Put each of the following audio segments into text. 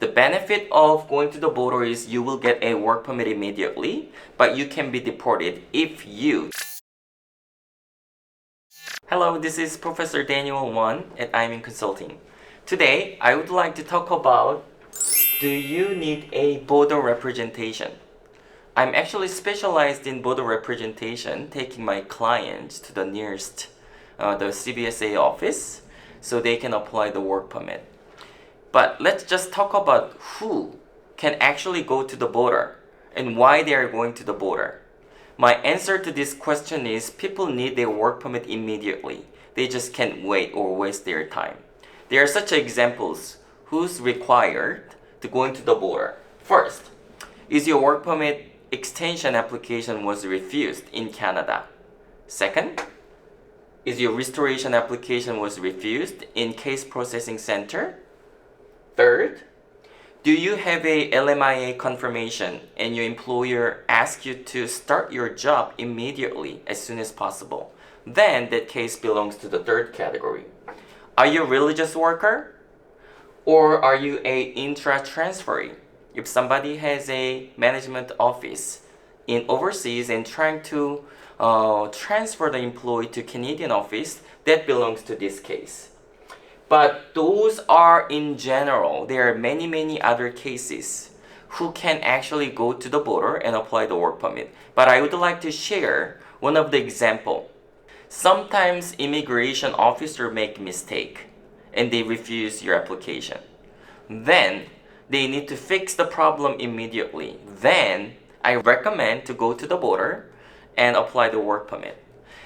The benefit of going to the border is you will get a work permit immediately, but you can be deported if you... Hello, this is Professor Daniel Won at IMIN Consulting. Today, I would like to talk about, do you need a border representation? I'm actually specialized in border representation, taking my clients to the nearest the CBSA office so they can apply the work permit. But let's just talk about who can actually go to the border and why they are going to the border. My answer to this question is people need their work permit immediately. They just can't wait or waste their time. There are such examples who's required to go into the border. First, is your work permit extension application was refused in Canada. Second, is your restoration application was refused in case processing center. Third, do you have a LMIA confirmation and your employer asks you to start your job immediately as soon as possible? Then that case belongs to the third category. Are you a religious worker? Or are you a intra-transferee? If somebody has a management office in overseas and trying to transfer the employee to Canadian office, that belongs to this case. But those are in general. There are many other cases who can actually go to the border and apply the work permit. But I would like to share one of the example. Sometimes immigration officer make mistake and they refuse your application. Then they need to fix the problem immediately. Then I recommend to go to the border and apply the work permit.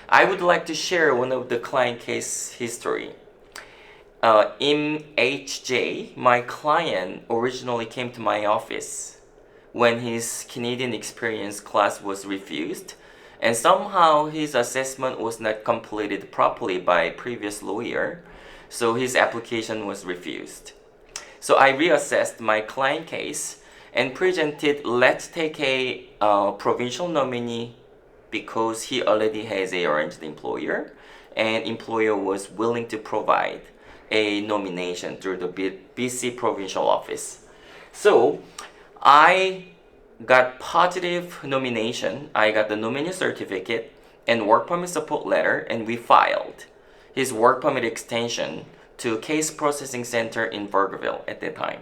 I would like to share one of the client case history. In HJ, my client originally came to my office when his Canadian experience class was refused, and somehow his assessment was not completed properly by previous lawyer, so his application was refused. So I reassessed my client case and presented, let's take a provincial nominee because he already has a arranged employer, and employer was willing to provide a nomination through the BC provincial office. So I got positive nomination. I got the nominee certificate and work permit support letter, and we filed his work permit extension to case processing center in Burgerville at that time.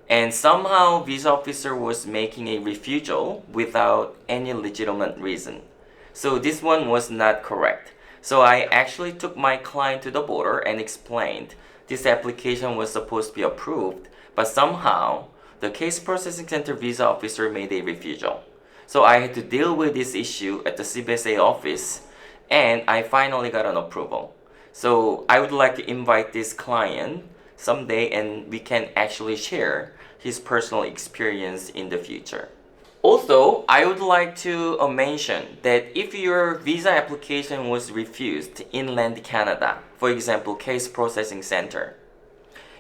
And somehow visa officer was making a refusal without any legitimate reason. So this one was not correct. So I actually took my client to the border and explained this application was supposed to be approved, but somehow the case processing center visa officer made a refusal. So I had to deal with this issue at the CBSA office, and I finally got an approval. So I would like to invite this client someday and we can actually share his personal experience in the future. Also, I would like to mention that if your visa application was refused inland Canada, for example, case processing center,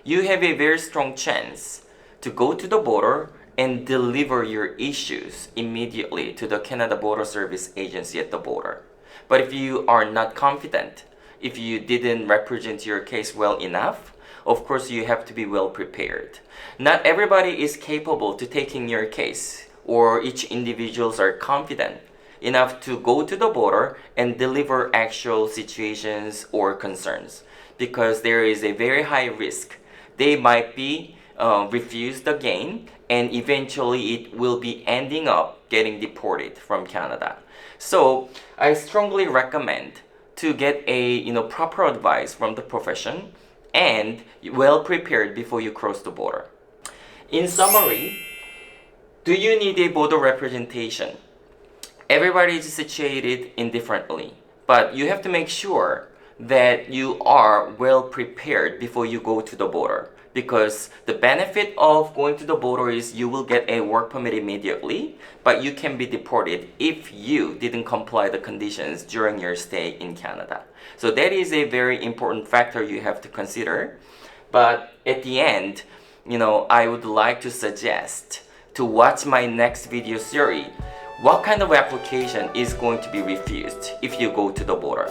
you have a very strong chance to go to the border and deliver your issues immediately to the Canada Border Service Agency at the border. But if you are not confident, if you didn't represent your case well enough, of course you have to be well prepared. Not everybody is capable to taking your case, or each individuals are confident enough to go to the border and deliver actual situations or concerns, because there is a very high risk. They might be refused again, and eventually it will be ending up getting deported from Canada. So I strongly recommend to get a proper advice from the profession and well prepared before you cross the border. In summary, do you need a border representation? Everybody is situated indifferently, but you have to make sure that you are well prepared before you go to the border, because the benefit of going to the border is you will get a work permit immediately, but you can be deported if you didn't comply the conditions during your stay in Canada. So that is a very important factor you have to consider. But at the end, I would like to suggest to watch my next video series. What kind of application is going to be refused if you go to the border?